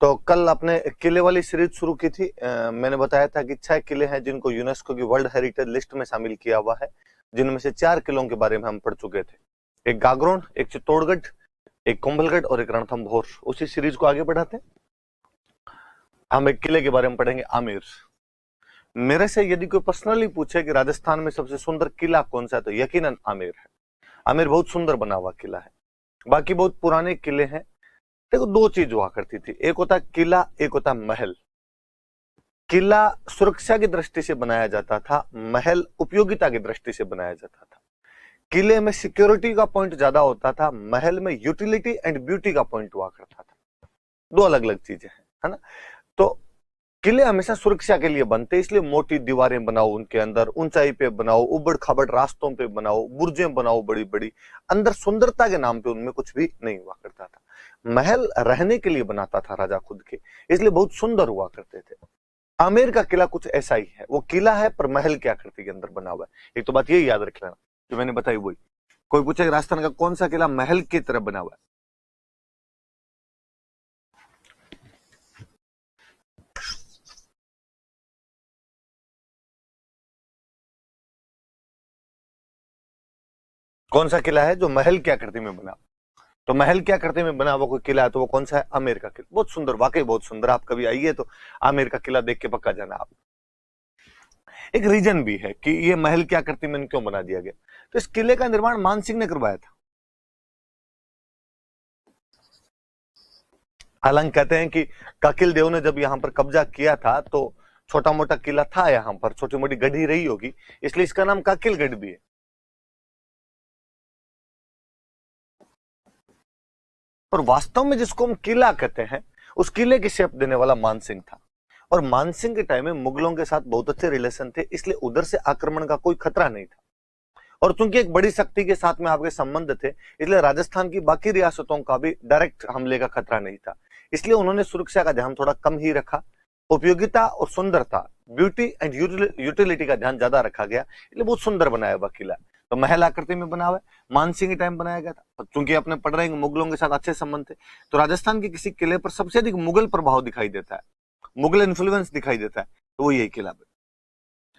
तो कल आपने किले वाली सीरीज शुरू की थी। मैंने बताया था कि 6 किले हैं जिनको यूनेस्को की वर्ल्ड हेरिटेज लिस्ट में शामिल किया हुआ है, जिनमें से 4 किलों के बारे में हम पढ़ चुके थे। एक गागरोन, एक चित्तौड़गढ़, एक कुंभलगढ़ और एक रणथंभौर। उसी सीरीज को आगे बढ़ाते हैं। हम एक किले के बारे में पढ़ेंगे, आमेर। मेरे से यदि कोई पर्सनली पूछे कि राजस्थान में सबसे सुंदर किला कौन सा है, तो यकीनन आमेर है। आमेर बहुत सुंदर बना हुआ किला है। बाकी बहुत पुराने किले हैं। देखो, दो चीज हुआ करती थी, एक होता किला, एक होता महल। किला सुरक्षा की दृष्टि से बनाया जाता था, महल उपयोगिता की दृष्टि से बनाया जाता था। किले में सिक्योरिटी का पॉइंट ज्यादा होता था, महल में यूटिलिटी एंड ब्यूटी का पॉइंट हुआ करता था। दो अलग अलग चीजें हैं, है ना। तो किले हमेशा सुरक्षा के लिए बनते, इसलिए मोटी दीवारें बनाओ, उनके अंदर ऊंचाई पे बनाओ, उबड़ खाबड़ रास्तों पे बनाओ, बुर्जें बनाओ बड़ी बड़ी, अंदर सुंदरता के नाम पे उनमें कुछ भी नहीं हुआ करता था। महल रहने के लिए बनाता था राजा खुद के, इसलिए बहुत सुंदर हुआ करते थे। आमेर का किला कुछ ऐसा ही है, वो किला है पर महल की आकृति के अंदर बना हुआ है। एक तो बात ये याद रख लेना जो मैंने बताई वही। कोई पूछे राजस्थान का कौन सा किला महल की तरह बना हुआ है, कौन सा किला है जो महल की आकृति में बना। तो महल की आकृति में बना हुआ कोई किला है तो वो कौन सा है, आमेर का किला। बहुत सुंदर, वाकई बहुत सुंदर। आप कभी आइए तो आमेर का किला देख के पक्का जाना आप। एक रीजन भी है कि ये महल की आकृति में क्यों बना दिया गया। तो इस किले का निर्माण मानसिंह ने करवाया था। हालांकि कहते हैं कि काकिल देव ने जब यहां पर कब्जा किया था तो छोटा मोटा किला था, यहां पर छोटी मोटी गढ़ी रही होगी, इसलिए इसका नाम काकिलगढ़ भी है। पर वास्तव में जिसको हम किला कहते हैं, उस किले की शेप देने वाला मानसिंह था। और मानसिंह के टाइम में मुगलों के साथ बहुत अच्छे रिलेशन थे, इसलिए उधर से आक्रमण का कोई खतरा नहीं था। और चूंकि एक बड़ी शक्ति के साथ में आपके संबंध थे, इसलिए राजस्थान की बाकी रियासतों का भी डायरेक्ट हमले का खतरा नहीं था। इसलिए उन्होंने सुरक्षा का ध्यान थोड़ा कम ही रखा। उपयोगिता और सुंदरता, ब्यूटी एंड यूटिलिटी का ध्यान ज्यादा रखा गया, इसलिए बहुत सुंदर बनाया हुआ किला। तो महल आकृति में बना हुआ है, मानसिंह के टाइम बनाया गया था। चूंकि अपने पढ़ रहे हैं मुगलों के साथ अच्छे संबंध थे, तो राजस्थान के किसी किले पर सबसे अधिक मुगल प्रभाव दिखाई देता है, मुगल इन्फ्लुएंस दिखाई देता है, तो वो यही किला।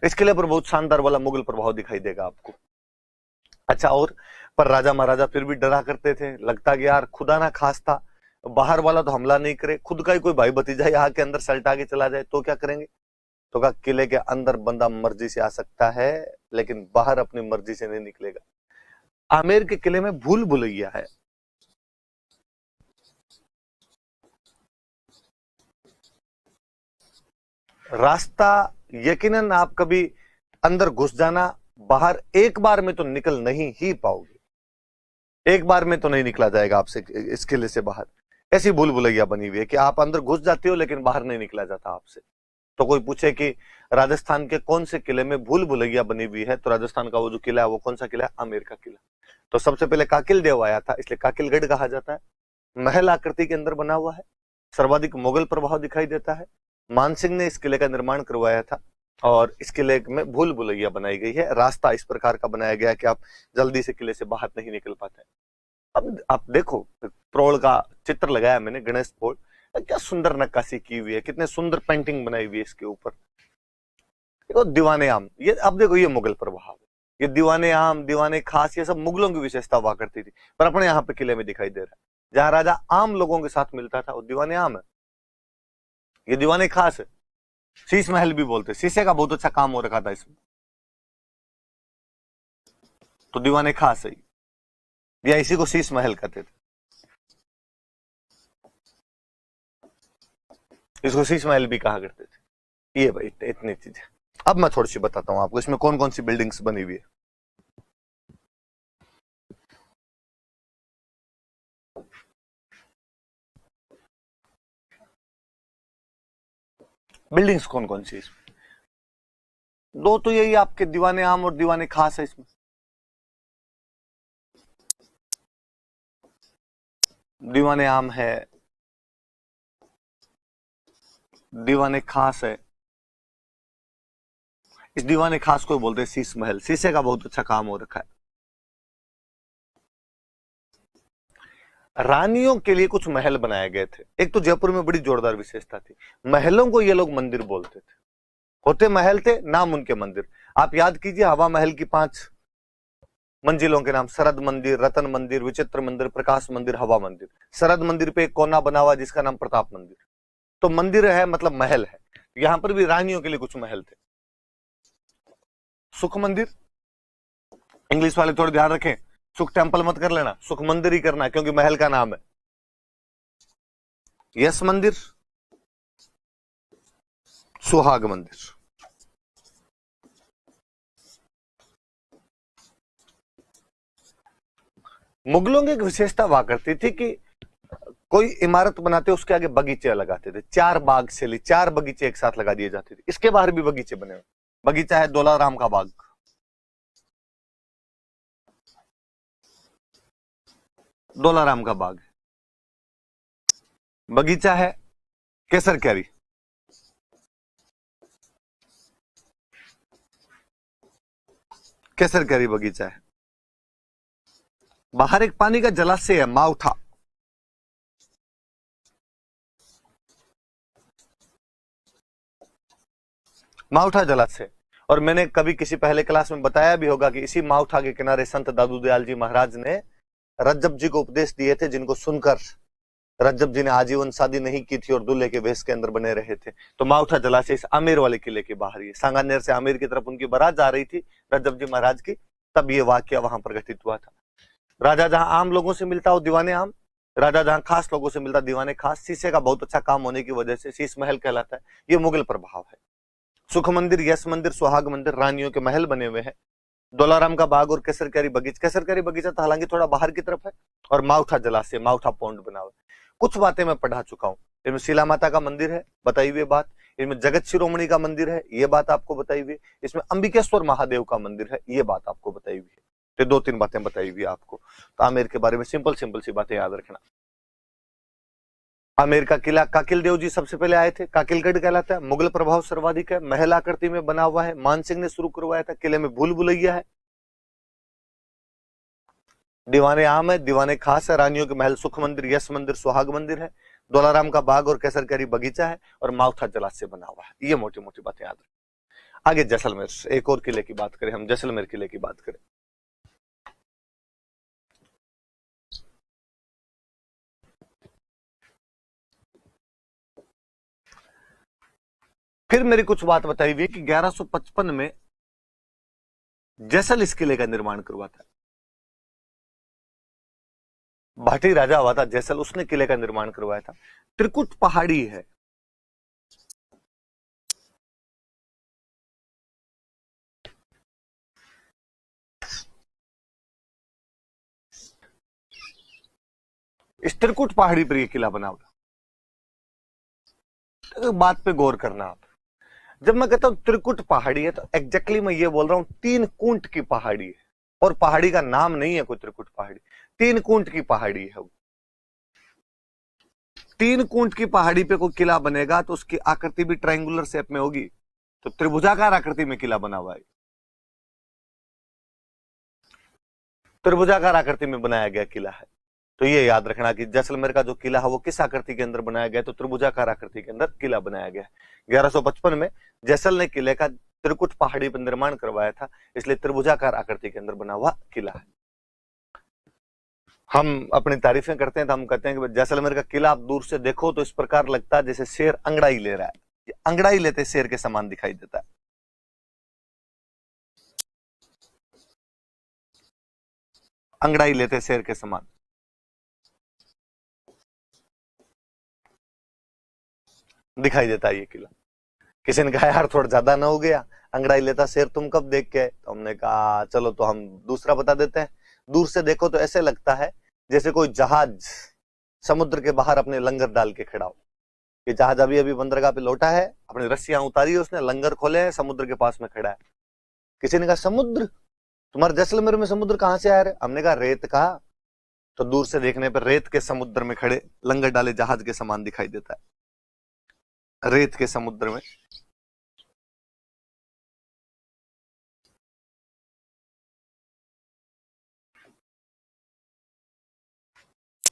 इस किले पर बहुत शानदार वाला मुगल प्रभाव दिखाई देगा आपको। अच्छा, और पर राजा महाराजा फिर भी डरा करते थे, लगता कि यार खुदा ना खास्ता बाहर वाला तो हमला नहीं करे, खुद का ही कोई भाई भतीजा यहाँ के अंदर सल्टा के चला जाए तो क्या करेंगे। तो कहा किले के अंदर बंदा मर्जी से आ सकता है, लेकिन बाहर अपनी मर्जी से नहीं निकलेगा। आमेर के किले में भूल भुलैया है। रास्ता यकीनन आप कभी अंदर घुस जाना, बाहर एक बार में तो निकल नहीं ही पाओगे। एक बार में तो नहीं निकला जाएगा आपसे इस किले से बाहर। ऐसी भूल भुलैया बनी हुई है कि आप अंदर घुस जाते हो लेकिन बाहर नहीं निकला जाता आपसे। तो कोई पूछे कि राजस्थान के कौन से किले में भूल भुलैया बनी हुई है, तो राजस्थान का वो जो किला है वो कौन सा किला है, आमेर का किला। तो सबसे पहले काकिल देव आया था, इसलिए काकिलगढ़ कहा जाता है। महल आकृति के अंदर बना हुआ है, सर्वाधिक मुगल प्रभाव दिखाई देता है। मानसिंह ने इस किले का निर्माण करवाया था, और इस किले में भूल भुलैया बनाई गई है। रास्ता इस प्रकार का बनाया गया कि आप जल्दी से किले से बाहर नहीं निकल पाते। अब आप देखो, प्रोल का चित्र लगाया मैंने, गणेश प्रोल, क्या सुंदर नक्काशी की हुई है, कितने सुंदर पेंटिंग बनाई हुई है इसके ऊपर। देखो दीवाने आम, ये अब देखो ये मुगल प्रभाव है। ये दीवाने आम, दीवाने खास, ये सब मुगलों की विशेषता हुआ करती थी, पर अपने यहाँ पे किले में दिखाई दे रहा है। जहां राजा आम लोगों के साथ मिलता था वो दीवाने आम है, ये दीवाने खास है। शीश महल भी बोलते, शीशे का बहुत अच्छा काम हो रखा था इसमें, तो दीवाने खास है, या इसी को शीश महल कहते थे, इसको शीश महल भी कहा करते थे। ये भाई इतनी चीजें। अब मैं थोड़ी सी बताता हूँ आपको इसमें कौन कौन सी बिल्डिंग्स बनी हुई है। बिल्डिंग्स कौन कौन सी है इसमें, दो तो यही आपके दीवाने आम और दीवाने खास है इसमें। दीवाने आम है, दीवाने खास है। इस दीवाने खास को बोलते हैं शीश महल, शीशे का बहुत अच्छा काम हो रखा है। रानियों के लिए कुछ महल बनाए गए थे। एक तो जयपुर में बड़ी जोरदार विशेषता थी, महलों को ये लोग मंदिर बोलते थे। होते महल थे, नाम उनके मंदिर। आप याद कीजिए हवा महल की 5 मंजिलों के नाम, शरद मंदिर, रतन मंदिर, विचित्र मंदिर, प्रकाश मंदिर, हवा मंदिर। शरद मंदिर पे एक कोना बना हुआ जिसका नाम प्रताप मंदिर। तो मंदिर है मतलब महल है। यहां पर भी रानियों के लिए कुछ महल थे। सुख मंदिर, इंग्लिश वाले थोड़ा ध्यान रखें, सुख टेंपल मत कर लेना, सुख मंदिर ही करना है क्योंकि महल का नाम है। यश मंदिर, सुहाग मंदिर। मुगलों की एक विशेषता हुआ करती थी कि कोई इमारत बनाते उसके आगे बगीचे लगाते थे। 4 बाग से ली 4 बगीचे एक साथ लगा दिए जाते थे। इसके बाहर भी बगीचे बने हुए। बगीचा है दौलाराम का बाग, दौलाराम का बाग। बगीचा है केसर कैरी, केसर कैरी बगीचा है। बाहर एक पानी का जलाशय है माउठा, माउठा जलाशय। और मैंने कभी किसी पहले क्लास में बताया भी होगा कि इसी माउठा के किनारे संत दादू दयाल जी महाराज ने रज्जब जी को उपदेश दिए थे, जिनको सुनकर रज्जब जी ने आजीवन शादी नहीं की थी और दूल्हे के वेश के अंदर बने रहे थे। तो माउठा जलाशय इस आमेर वाले किले के बाहर ही, सांगानेर से आमेर की तरफ उनकी बारात जा रही थी रज्जब जी महाराज की, तब ये वाकया वहां पर घटित हुआ था। राजा जहां आम लोगों से मिलता हो दीवाने आम, राजा जहां खास लोगों से मिलता दीवाने खास। शीशे का बहुत अच्छा काम होने की वजह से शीश महल कहलाता है। ये मुगल प्रभाव है। सुख मंदिर, यश मंदिर, सुहाग मंदिर, रानियों के महल बने हुए हैं। दौलाराम का बाग और केसरकारी बगीचा। केसरकारी बगीचा तो हालांकि थोड़ा बाहर की तरफ है। और माउठा जलाशय, माउठा पौंड बना हुआ। कुछ बातें मैं पढ़ा चुका हूं। इनमें शिला माता का मंदिर है, बताई हुई बात। इनमें जगत शिरोमणि का मंदिर है, ये बात आपको बताई हुई। इसमें अंबिकेश्वर महादेव का मंदिर है, ये बात आपको बताई हुई है। तो 2-3 बातें बताई हुई आपको। तो आमेर के बारे में सिंपल सिंपल सी बातें याद रखना। आमेर का किला, काकिल देव जी सबसे पहले आए थे, काकिलगढ़ कहलाता है। मुगल प्रभाव सर्वाधिक है, महल आकृति में बना हुआ है, मानसिंह ने शुरू करवाया था। किले में भूल भुलैया है, दीवाने आम है, दीवाने खास है, रानियों के महल, सुख मंदिर, यश मंदिर, सुहाग मंदिर है, दौलाराम का बाग और केसरकारी बगीचा है, और माउठा जलाशय बना हुआ है। ये मोटी मोटी बातें याद रखें। आगे जैसलमेर, एक और किले की बात करें हम, जैसलमेर किले की बात करें। फिर मेरी कुछ बात बताई हुई कि 1155 में जैसल इस किले का निर्माण करवा था। भाटी राजा हुआ था जैसल, उसने किले का निर्माण करवाया था। त्रिकुट पहाड़ी है, इस त्रिकुट पहाड़ी पर यह किला बना हुआ। तो बात पे गौर करना आप। जब मैं कहता हूं त्रिकुट पहाड़ी है तो एग्जैक्टली मैं ये बोल रहा हूं 3 कूंट की पहाड़ी है। और पहाड़ी का नाम नहीं है कोई त्रिकुट पहाड़ी, 3 कूंट की पहाड़ी है वो। 3 कूंट की पहाड़ी पे कोई किला बनेगा तो उसकी आकृति भी ट्रायंगुलर शेप में होगी। तो त्रिभुजाकार आकृति में किला बना हुआ है, त्रिभुजाकार आकृति में बनाया गया किला है। तो ये याद रखना कि जैसलमेर का जो किला है वो किस आकृति के अंदर बनाया गया, तो त्रिभुजाकार आकृति के अंदर किला बनाया गया है। 1155 में जैसल ने किले का त्रिकुट पहाड़ी पर निर्माण करवाया था, इसलिए त्रिभुजाकार आकृति के अंदर बना हुआ किला है। हम अपनी तारीफें करते हैं तो हम कहते हैं कि जैसलमेर का किला आप दूर से देखो तो इस प्रकार लगता है जैसे शेर अंगड़ाई ले रहा है। अंगड़ाई लेते शेर के समान दिखाई देता है। अंगड़ाई लेते शेर के समान दिखाई देता है ये किला। किसी ने कहा यार थोड़ा ज्यादा ना हो गया, अंगड़ाई लेता शेर तुम कब देख के? तो हमने कहा चलो तो हम दूसरा बता देते हैं। दूर से देखो तो ऐसे लगता है जैसे कोई जहाज समुद्र के बाहर अपने लंगर डाल के खड़ा हो। ये जहाज अभी अभी बंदरगाह पे लौटा है, अपनी रस्सियां उतारी है उसने, लंगर खोले हैं, समुद्र के पास में खड़ा है। किसी ने कहा समुद्र, तुम्हारे जैसलमेर में समुद्र कहां से आया? हमने कहा रेत का। तो दूर से देखने पर रेत के समुद्र में खड़े लंगर डाले जहाज के समान दिखाई देता है, रेत के समुद्र में।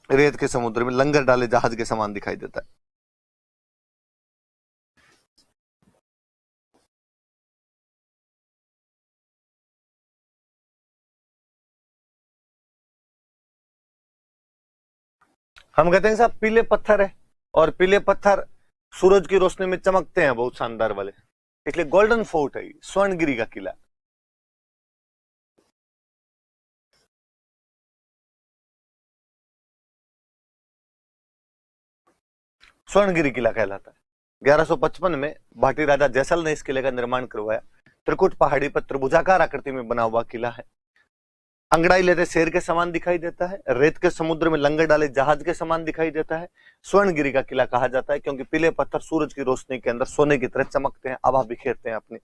रेत के समुद्र में लंगर डाले जहाज के समान दिखाई देता है। हम कहते हैं साहब पीले पत्थर है, और पीले पत्थर सूरज की रोशनी में चमकते हैं बहुत शानदार वाले, इसलिए गोल्डन फोर्ट है, स्वर्णगिरी का किला। स्वर्णगिरी किला कहलाता है। 1155 में भाटी राजा जैसल ने इस किले का निर्माण करवाया। त्रिकुट पहाड़ी पर त्रिभुजाकार आकृति में बना हुआ किला है। अंगड़ाई लेते शेर के समान दिखाई देता है। रेत के समुद्र में लंगर डाले जहाज के समान दिखाई देता है। स्वर्णगिरी का किला कहा जाता है क्योंकि पीले पत्थर सूरज की रोशनी के अंदर सोने की तरह चमकते हैं, आभा बिखेरते हैं अपनी।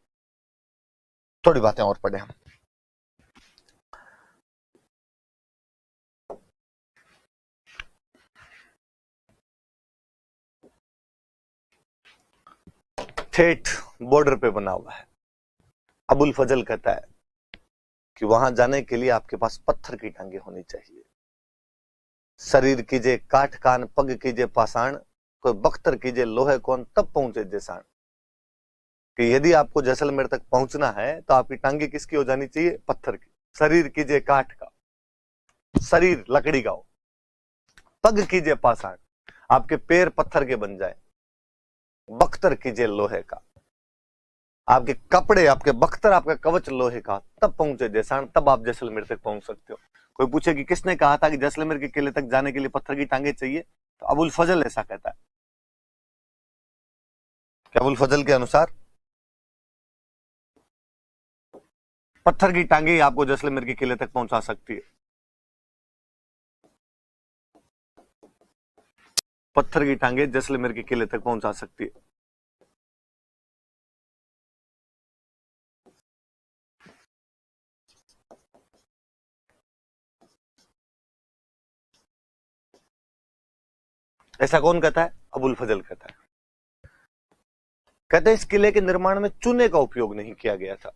थोड़ी बातें और पढ़े हम। ठेठ बॉर्डर पे बना हुआ है। अबुल फजल कहता है कि वहां जाने के लिए आपके पास पत्थर की टांगे होनी चाहिए। शरीर कीजिए काठ कान, पग कीजिए पाषाण, कोई बख्तर कीजिए लोहे कौन, तब पहुंचे जैसान। कि यदि आपको जैसलमेर तक पहुंचना है तो आपकी टांगे किसकी हो जानी चाहिए? पत्थर की। शरीर कीजिए काठ का, शरीर लकड़ी का हो। पग कीजिए पाषाण, आपके पैर पत्थर के बन जाए। बख्तर कीजिए लोहे का, आपके कपड़े, आपके बख्तर, आपका कवच लोहे का, तब पहुंचे जैसान, तब आप जैसलमेर तक पहुंच सकते हो। कोई पूछे कि किसने कहा था कि जैसलमेर के किले तक जाने के लिए पत्थर की टांगे चाहिए, तो अबुल फजल ऐसा कहता है। कि अबुल फजल के अनुसार पत्थर की टांगे ही आपको जैसलमेर के किले तक पहुंचा सकती है। पत्थर की टांगे जैसलमेर के किले तक पहुंचा सकती है। ऐसा कौन कहता है? अबुल फजल कहता है। कहते हैं इस किले के निर्माण में चूने का उपयोग नहीं किया गया था।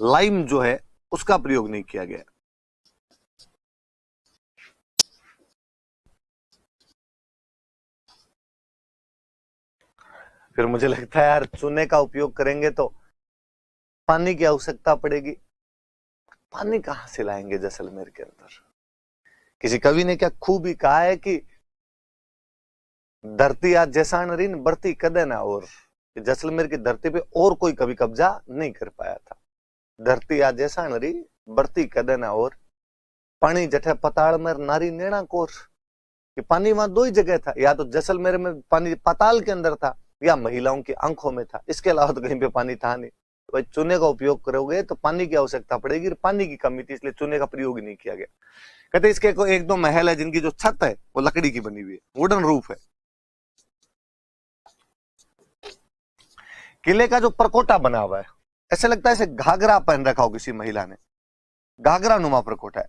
लाइम जो है उसका प्रयोग नहीं किया गया। फिर मुझे लगता है यार चूने का उपयोग करेंगे तो पानी की आवश्यकता पड़ेगी। पानी कहां से लाएंगे जैसलमेर के अंदर? किसी कवि ने क्या खूब ही कहा है कि धरती आज जैसान रीन बढ़ती कदे ना, और जैसलमेर की धरती पे और कोई कभी कब्जा नहीं कर पाया था। धरती आज जैसान री बढ़ती कदे ना, और पानी जठे पताल में नारी नेणा कोर। कि पानी वहां दो ही जगह था, या तो जैसलमेर में पानी पाताल के अंदर था, या महिलाओं की आंखों में था। इसके अलावा तो कहीं पे पानी था नहीं। तो भाई चूने का उपयोग करोगे तो पानी की आवश्यकता पड़ेगी, पानी की कमी थी, इसलिए चूने का प्रयोग ही नहीं किया गया। कहते इसके एक दो महल है जिनकी जो छत है वो लकड़ी की बनी हुई है, वुडन रूफ है। किले का जो परकोटा बना हुआ है, ऐसे लगता है ऐसे घाघरा पहन रखा हो किसी महिला ने। घाघरा नुमा परकोटा है,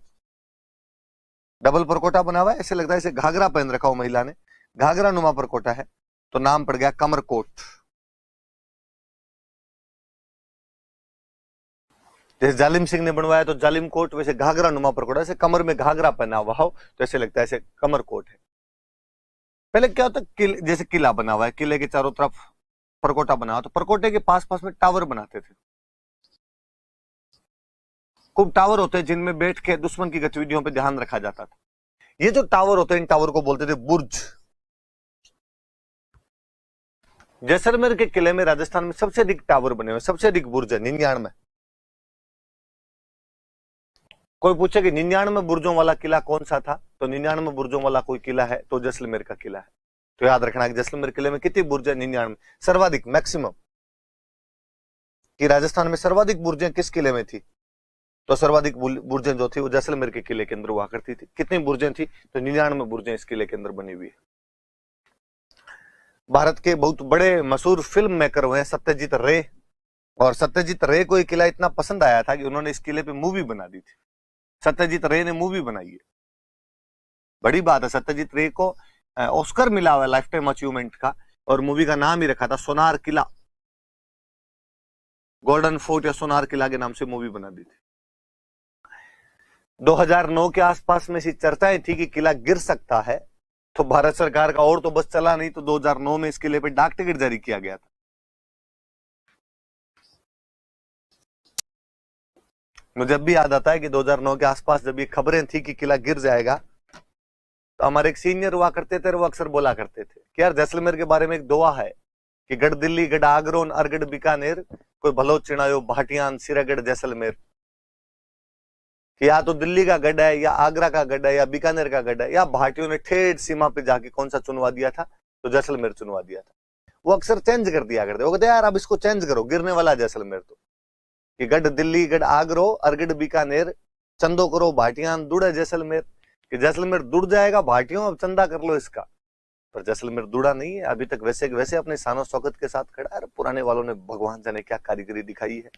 डबल परकोटा बना हुआ है, ऐसे लगता है ऐसे घाघरा पहन रखा हो महिला ने। घाघरा नुमा परकोटा है तो नाम पड़ गया कमरकोट। जैसे जालिम सिंह ने बनवाया तो जालिम कोट, वैसे घाघरा नुमा परकोटा, ऐसे कमर में घाघरा पहना हुआ हो तो ऐसे लगता है ऐसे कमरकोट है। पहले क्या होता है, जैसे किला बना हुआ है, किले के चारों तरफ परकोटा बना हुआ, तो परकोटे के पास पास में टावर बनाते थे। खूब टावर होते हैं जिनमें बैठ के दुश्मन की गतिविधियों पर ध्यान रखा जाता था। ये जो टावर होते हैं, इन टावर को बोलते थे बुर्ज। जैसलमेर के किले में राजस्थान में सबसे अधिक टावर बने हुए, सबसे अधिक बुर्ज है 99। कोई पूछे कि 99 बुर्जों वाला किला कौन सा था, तो 99 बुर्जों वाला कोई किला है तो जैसलमेर का किला है। तो याद रखना कि जैसलमेर किले में कितनी बुर्ज है? 99, सर्वाधिक, मैक्सिमम। कि राजस्थान में सर्वाधिक बुर्जें किस किले में थी? तो सर्वाधिक बुर्जें जो थी वो जैसलमेर के किले के अंदर हुआ करती थी। कितनी बुर्जें थी? तो 99 बुर्जें इस किले के अंदर बनी हुई है। भारत के बहुत बड़े मशहूर फिल्म मेकर हुए सत्यजीत रे, और सत्यजीत रे को ये किला इतना पसंद आया था कि उन्होंने इस किले पे मूवी बना दी थी। सत्यजीत रे ने मूवी बनाई है, बड़ी बात है। सत्यजीत रे को ऑस्कर मिला हुआ लाइफ टाइम अचीवमेंट का, और मूवी का नाम ही रखा था सोनार किला। गोल्डन फोर्ट या सोनार किला के नाम से मूवी बना दी थी। 2009 के आसपास में ऐसी चर्चाएं थी कि किला गिर सकता है, तो भारत सरकार का और तो बस चला नहीं, तो 2009 में इस किले पे डाक टिकट जारी किया गया था। मुझे अब भी याद आता है कि 2009 के आसपास जब ये खबरें थी कि किला गिर जाएगा, तो हमारे एक सीनियर हुआ करते थे, वो अक्सर बोला करते थे कि यार जैसलमेर के बारे में एक दुआ है कि गढ़ दिल्ली, गढ़ आगरोन, अरगढ़ बीकानेर, कोई भलो चिणायो भाटियान, सिरागढ़ जैसलमेर। कि या तो दिल्ली का गढ़ है, या आगरा का गढ़ है, या बीकानेर का गढ़ है, या भाटियों ने ठेठ सीमा पे जाके कौन सा चुनवा दिया था, तो जैसलमेर चुनवा दिया था। वो अक्सर चेंज कर दिया करते, वो कहते यार अब इसको चेंज करो, गिरने वाला जैसलमेर तो, कि गढ़ दिल्ली, गढ़ आगरो, अरगढ़ बीकानेर, चंदो करो भाटियान, दुड़ जैसलमेर, कि जैसलमेर दुड़ जाएगा, भाटियों अब चंदा कर लो इसका। पर जैसलमेर दुड़ा नहीं है, अभी तक वैसे वैसे अपने शानो शौकत के साथ खड़ा है। पुराने वालों ने भगवान जाने क्या कारीगरी दिखाई है।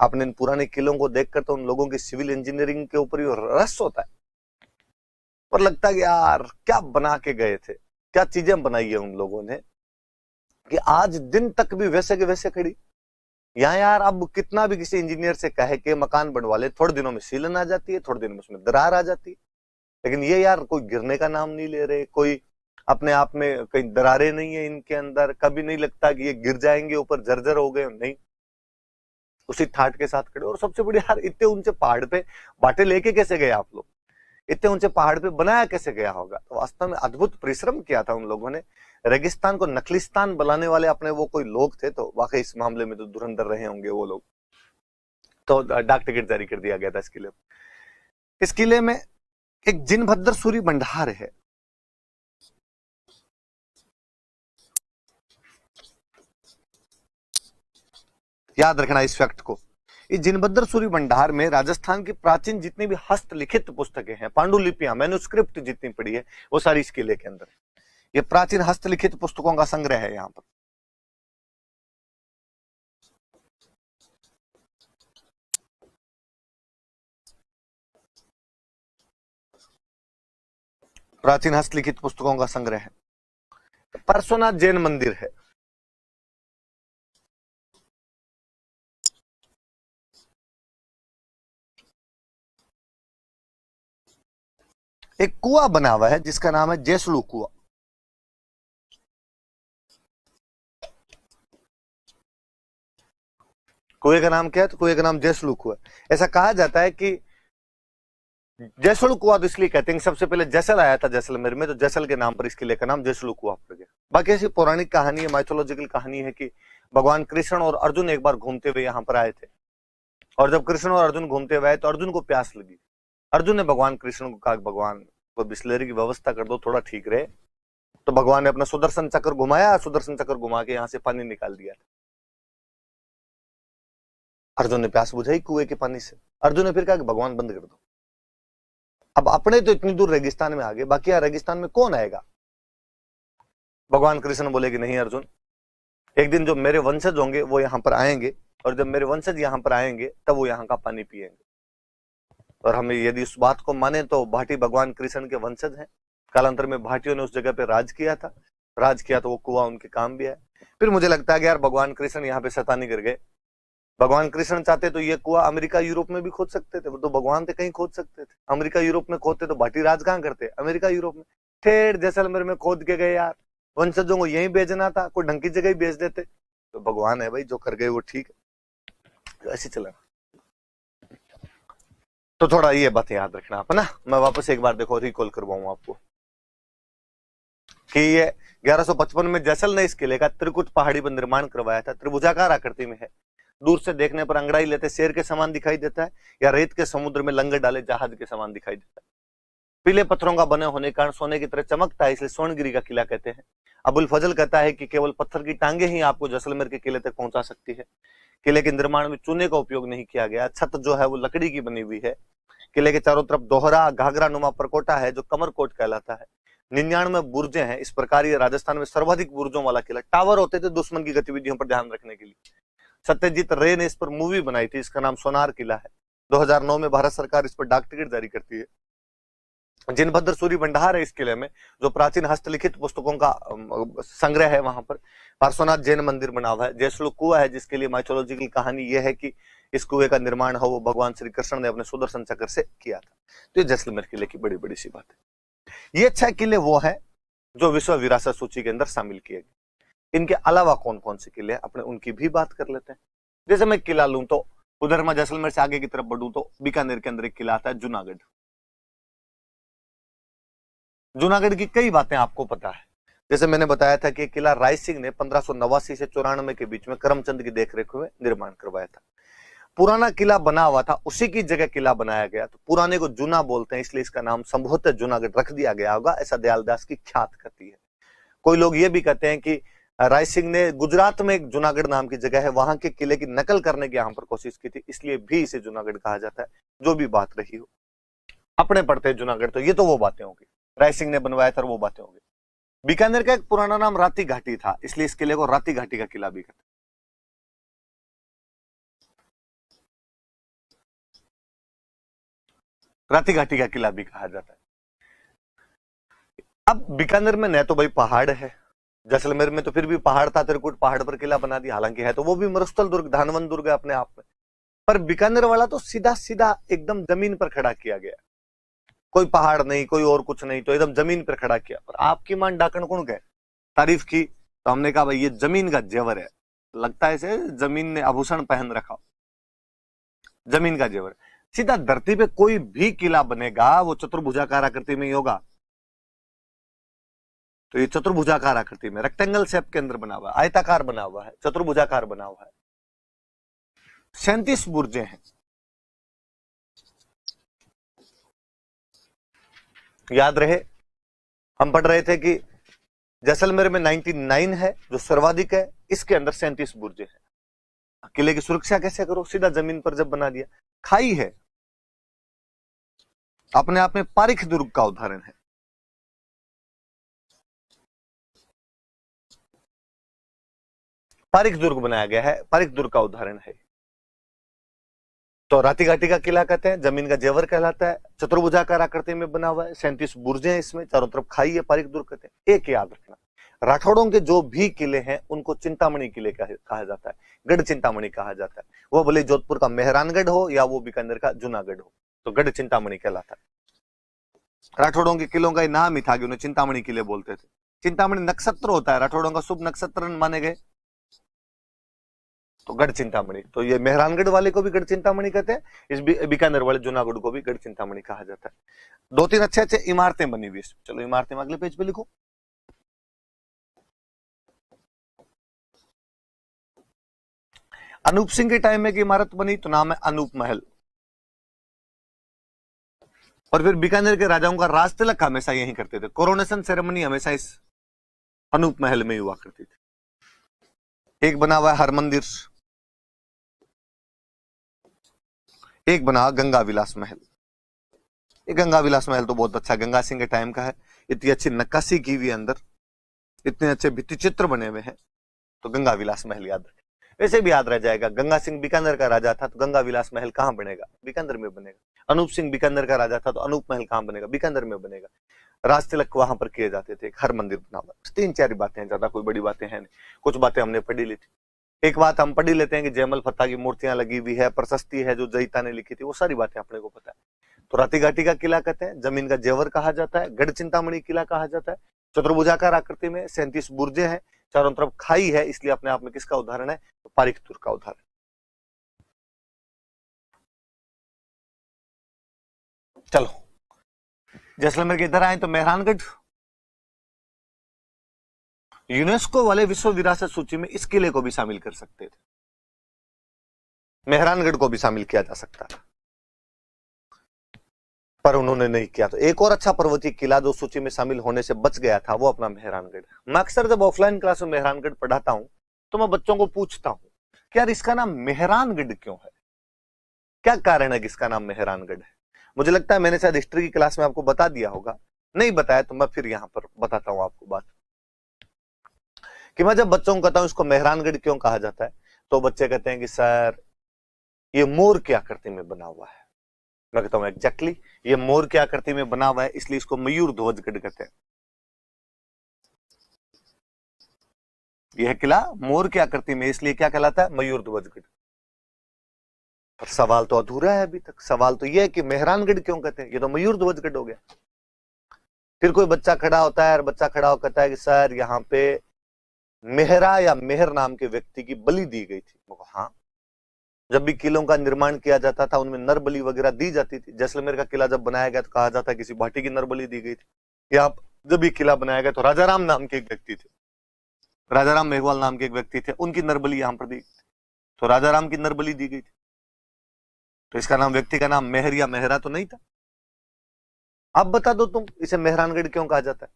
अपने इन पुराने किलों को देखकर तो उन लोगों की सिविल इंजीनियरिंग के ऊपर ही रस होता है, पर लगता है कि यार क्या बना के गए थे, क्या चीजें बनाई है उन लोगों ने, कि आज दिन तक भी वैसे के वैसे खड़ी। यहाँ यार अब कितना भी किसी इंजीनियर से कहे कि मकान बनवा ले, थोड़े दिनों में सीलन आ जाती है, थोड़े दिनों में उसमें दरार आ जाती है, लेकिन ये यार कोई गिरने का नाम नहीं ले रहे, कोई अपने आप में कहीं दरारें नहीं है इनके अंदर, कभी नहीं लगता कि ये गिर जाएंगे, ऊपर जर्जर हो गए, नहीं, उसी ठाट के साथ खड़े। और सबसे बड़ी यार, इतने ऊंचे पहाड़ पे बाटे लेके कैसे गए आप लोग, इतने ऊंचे पहाड़ पे बनाया कैसे गया होगा। तो वास्तव में अद्भुत परिश्रम किया था उन लोगों ने। रेगिस्तान को नकलिस्तान बनाने वाले अपने वो कोई लोग थे, तो वाकई इस मामले में तो धुरंधर रहे होंगे वो लोग। तो डाक टिकट जारी कर दिया गया था इस किले में। इस किले में एक जिनभद्र सूरी भंडार है। याद रखना इस फैक्ट को। इस जिनभद्र सूरी भंडार में राजस्थान की प्राचीन जितनी भी हस्तलिखित पुस्तकें हैं, पांडुलिपियां, मैन्युस्क्रिप्ट जितनी पड़ी है, वो सारी इस किले के अंदर है। ये प्राचीन हस्तलिखित पुस्तकों का संग्रह है यहाँ पर। प्राचीन हस्तलिखित पुस्तकों का संग्रह है। पार्श्वनाथ जैन मंदिर है। एक कुआं बना हुआ है जिसका नाम है जैसलू कुआं। कुएं का नाम क्या है, तो कुएं का नाम जैसलू कुआं। ऐसा कहा जाता है कि जैसलू कुआं तो इसलिए कहते हैं कि सबसे पहले जैसल आया था जैसलमेर में, तो जैसल के नाम पर इस किले का नाम जैसलू कुआं पड़ गया। बाकी ऐसी पौराणिक कहानी है, माइथोलॉजिकल कहानी है कि भगवान कृष्ण और अर्जुन एक बार घूमते हुए यहाँ पर आए थे, और जब कृष्ण और अर्जुन घूमते हुए आए तो अर्जुन को प्यास लगी। अर्जुन ने भगवान कृष्ण को कहा, भगवान को बिस्लेरी की व्यवस्था कर दो, थोड़ा ठीक रहे। तो भगवान ने अपना सुदर्शन चक्र घुमाया, सुदर्शन चक्र घुमा के यहाँ से पानी निकाल दिया। अर्जुन ने प्यास बुझाई कुएं के पानी से। अर्जुन ने फिर कहा कि भगवान बंद कर दो। अब अपने तो इतनी दूर रेगिस्तान में आ गए, बाकी यहाँ रेगिस्तान में कौन आएगा। भगवान कृष्ण बोले कि नहीं अर्जुन, एक दिन जो मेरे वंशज होंगे वो यहाँ पर आएंगे, और जब मेरे वंशज यहाँ पर आएंगे तब वो यहाँ का पानी पिएंगे। और हमें यदि उस बात को माने तो भाटी भगवान कृष्ण के वंशज हैं। कालांतर में भाटियों ने उस जगह पे राज किया था, राज किया तो वो कुआं उनके काम भी है। फिर मुझे लगता है कि यार भगवान कृष्ण यहाँ पे शैतानी कर गए। भगवान कृष्ण चाहते तो ये कुआं अमेरिका यूरोप में भी खोद सकते थे, वो तो भगवान थे कहीं खोद सकते थे। अमेरिका यूरोप में खोदते तो भाटी राज कहाँ करते, अमेरिका यूरोप में। ठेठ जैसलमेर में खोद के गए यार, वंशजों को यहीं भेजना था, कोई ढंग की जगह ही भेज देते। तो भगवान है भाई, जो कर गए वो ठीक है, ऐसे चला। तो थोड़ा ये बात याद रखना आप ना। मैं वापस एक बार देखो रिकॉल करवाऊं आपको कि ये 1155 में जैसल ने इस किले का त्रिकुट पहाड़ी पर निर्माण करवाया था। त्रिभुजाकार आकृति में है, दूर से देखने पर अंगड़ाई लेते शेर के समान दिखाई देता है, या रेत के समुद्र में लंगर डाले जहाज के समान दिखाई देता है। पीले पत्थरों का बने होने के कारण सोने की तरह चमकता है, इसलिए स्वर्णगिरी का किला कहते हैं। अबुल फजल कहता है कि केवल पत्थर की टांगे ही आपको जैसलमेर के किले तक पहुंचा सकती है। किले के निर्माण में चूने का उपयोग नहीं किया गया, छत जो है वो लकड़ी की बनी हुई है। किले के चारों तरफ दोहरा घाघरा नुमा परकोटा है जो कमरकोट कहलाता है। 99 बुर्जे हैं। इस प्रकार ये राजस्थान में सर्वाधिक बुर्जों वाला किला। टावर होते थे दुश्मन की गतिविधियों पर ध्यान रखने के लिए। सत्यजीत रे ने इस पर मूवी बनाई थी, इसका नाम सोनार किला है। 2009 में भारत सरकार इस पर डाक टिकट जारी करती है। जिनभद्र सूरी भंडार है इस किले में, जो प्राचीन हस्तलिखित पुस्तकों का संग्रह है। वहां पर पार्श्वनाथ जैन मंदिर बना हुआ है। जैसलू कुआं है जिसके लिए माइथोलॉजिकल कहानी यह है कि इस कुएं का निर्माण हो वो भगवान श्री कृष्ण ने अपने सुदर्शन चक्र से किया था। तो ये जैसलमेर किले की बड़ी बड़ी सी बात है। ये 6 किले वो है जो विश्व विरासत सूची के अंदर शामिल किए गए। इनके अलावा कौन कौन से किले हैं अपने उनकी भी बात कर लेते हैं। जैसे मैं किला लूं तो उधर मैं जैसलमेर से आगे की तरफ बढ़ूं तो बीकानेर के अंदर एक किला आता है जूनागढ़। जूनागढ़ की कई बातें आपको पता है। जैसे मैंने बताया था कि किला राय सिंह ने 1589 से 94 के बीच में करमचंद की देखरेख में निर्माण करवाया था। पुराना किला बना हुआ था, उसी की जगह किला बनाया गया, तो पुराने को जूना बोलते हैं, इसलिए इसका नाम संभवतः जूनागढ़ रख दिया गया होगा, ऐसा दयालदास की ख्यात करती है। कोई लोग ये भी कहते हैं कि राय सिंह ने गुजरात में एक जूनागढ़ नाम की जगह है, वहां के किले की नकल करने की यहां पर कोशिश की थी, इसलिए भी इसे जूनागढ़ कहा जाता है। जो भी बात रही हो, अपने पढ़ते हैं जूनागढ़, तो ये तो वो बातें होंगी, राय सिंह ने बनवाया था वो बातें होंगी। बीकानेर का एक पुराना नाम राती घाटी था, इसलिए इस किले को राती घाटी का किला भी कहते हैं। राती घाटी का किला भी कहा जाता है। अब बीकानेर में न तो भाई पहाड़ है, जैसलमेर में तो फिर भी पहाड़ था, त्रिकुट पहाड़ पर किला बना दिया, हालांकि है तो वो भी मरुस्थल दुर्ग, धानवन दुर्ग है अपने आप में, पर बीकानेर वाला तो सीधा सीधा एकदम जमीन पर खड़ा किया गया, कोई पहाड़ नहीं, कोई और कुछ नहीं, तो एकदम जमीन पर खड़ा किया। और आपकी मान डाकण कौन गए, तारीफ की, तो हमने कहा भाई ये जमीन का जेवर है, लगता है इसे जमीन ने आभूषण पहन रखा, जमीन का जेवर। सीधा धरती पे कोई भी किला बनेगा वो चतुर्भुजाकार आकृति में ही होगा, तो ये चतुर्भुजाकार आकृति में, रेक्टेंगल शेप के अंदर बना हुआ है, आयताकार बना हुआ है, चतुर्भुजाकार बना हुआ है। 37 बुर्जे हैं। याद रहे, हम पढ़ रहे थे कि जैसलमेर में 99 है जो सर्वाधिक है, इसके अंदर 37 बुर्जे हैं। किले की सुरक्षा कैसे करो, सीधा जमीन पर जब बना दिया। खाई है, अपने आप में पारिख दुर्ग का उदाहरण है। पारिख दुर्ग बनाया गया है, पारिख दुर्ग का उदाहरण है। तो राती घाटी का किला कहते हैं, जमीन का जेवर कहलाता है, चतुर्भुजाकार आकृति में बना हुआ है, 37 बुर्जे हैं इसमें, चारों तरफ खाई है, पारिक दुर्ग कहते हैं। एक याद रखना, राठौड़ों के जो भी किले हैं उनको चिंतामणि किले कहा जाता है, गढ़ चिंतामणि कहा जाता है। वो भले जोधपुर का मेहरानगढ़ हो या वो बीकानेर का जूनागढ़ हो, तो गढ़ चिंतामणि कहलाता है। राठौड़ों के किलों का नाम ही था कि उन्हें चिंतामणि किले बोलते थे। चिंतामणि नक्षत्र होता है, राठौड़ों का शुभ नक्षत्र माने गए, तो गढ़ चिंतामणि। तो ये मेहरानगढ़ वाले को भी गढ़ चिंतामणि कहते हैं, इस बीकानेर वाले जूनागढ़ को भी गढ़ चिंतामणि कहा जाता है। 2-3 अच्छे अच्छे इमारतें बनी हुई। चलो इमारतें अगले पेज पे लिखो। अनूप सिंह के टाइम में एक इमारत बनी, तो नाम है अनूप महल। और फिर बीकानेर के राजाओं का राज तिलक हमेशा यही करते थे, कोरोनेशन सेरेमनी हमेशा इस अनूप महल में हुआ करती थी। एक बना हुआ है हरमंदिर, एक बना गंगा विलास महल। ये गंगा विलास महल तो बहुत अच्छा, गंगा सिंह के टाइम का है, इतनी अच्छी नक्काशी की हुई अंदर, इतने अच्छे भित्ति चित्र बने हुए हैं, तो गंगा विलास महल याद रखें। वैसे भी याद रह जाएगा, गंगा सिंह बीकानेर का राजा था, तो गंगा विलास महल कहां बनेगा, बीकानेर में बनेगा। अनूप सिंह बीकानेर का राजा था, तो अनूप महल कहां बनेगा, बीकानेर में बनेगा। राज तिलक वहां पर किए जाते थे, हर मंदिर बना हुआ। 3-4 बातें हैं, ज्यादा कोई बड़ी बातें हैं नहीं, कुछ बातें हमने पढ़ी ली थी। एक बात हम पढ़ ही लेते हैं कि जयमल फत्ता की मूर्तियां लगी हुई है, प्रशस्ति है जो जयिता ने लिखी थी, वो सारी बातें अपने को पता है। तो राती घाटी का किला कहते हैं, जमीन का जेवर कहा जाता है, गढ़ चिंतामणि किला कहा जाता है, चतुर्भुजाकार आकृति में, 37 बुर्जे हैं, चारों तरफ खाई है, इसलिए अपने आप में किसका उदाहरण है, तो पारिक तुर्क का उदाहरण। चलो जैसलमेर के इधर आए तो मेहरानगढ़, यूनेस्को वाले विश्व विरासत सूची में इस किले को भी शामिल कर सकते थे, मेहरानगढ़ को भी शामिल किया जा सकता था, पर उन्होंने नहीं किया। तो एक और अच्छा पर्वतीय किला जो सूची में शामिल होने से बच गया था, वो अपना मेहरानगढ़। मैं अक्सर जब ऑफलाइन क्लास में मेहरानगढ़ पढ़ाता हूं तो मैं बच्चों को पूछता हूं कि यार इसका नाम मेहरानगढ़ क्यों है, क्या कारण है कि इसका नाम मेहरानगढ़ है। मुझे लगता है मैंने शायद हिस्ट्री की क्लास में आपको बता दिया होगा, नहीं बताया तो मैं फिर यहां पर बताता हूं आपको बात, कि मैं जब बच्चों को कहता हूं इसको मेहरानगढ़ क्यों कहा जाता है, तो बच्चे कहते हैं कि सर ये मोर की आकृति में बना हुआ है। मैं कहता हूं एग्जैक्टली, ये मोर की आकृति में बना हुआ है, इसलिए इसको मयूर ध्वजगढ़ कहते हैं। यह किला मोर की आकृति में, इसलिए क्या कहलाता है, मयूर ध्वजगढ़। पर सवाल तो अधूरा है अभी तक। सवाल तो यह है कि मेहरानगढ़ क्यों कहते हैं, ये तो मयूर ध्वजगढ़ हो गया। फिर कोई बच्चा खड़ा होता है और बच्चा खड़ा होकर कहता है कि सर यहाँ पे मेहरा या मेहर नाम के व्यक्ति की बलि दी गई थी। हाँ, जब भी किलों का निर्माण किया जाता था उनमें नर बलि वगैरह दी जाती थी। जैसलमेर का किला जब बनाया गया तो कहा जाता है किसी भाटी की नर बलि दी गई थी। यहाँ जब भी किला बनाया गया तो राजाराम नाम के एक व्यक्ति थे, राजाराम मेघवाल नाम के एक व्यक्ति थे, उनकी नरबली यहां पर दी, तो राजाराम की नरबली दी गई थी। तो इसका नाम, व्यक्ति का नाम मेहर या मेहरा तो नहीं था। अब बता दो तुम, इसे मेहरानगढ़ क्यों कहा जाता है?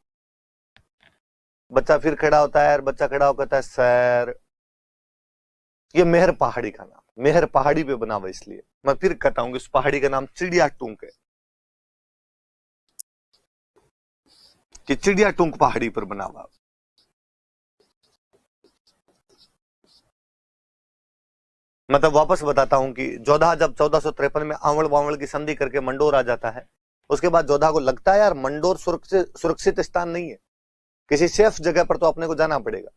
बच्चा फिर खड़ा होता है और बच्चा खड़ा होकर कहता है सर ये मेहर पहाड़ी का नाम, मेहर पहाड़ी पे बना हुआ इसलिए। मैं फिर कहता हूं कि उस पहाड़ी का नाम चिड़िया टूंक है, कि चिड़िया टूंक पहाड़ी पर बना हुआ। मतलब वापस बताता हूं कि जोधा जब 1453 में आवड़ वावड़ की संधि करके मंडोर आ जाता है, उसके बाद जोधा को लगता है यार मंडोर सुरक्षित स्थान नहीं है, किसी सेफ जगह पर तो अपने को जाना पड़ेगा।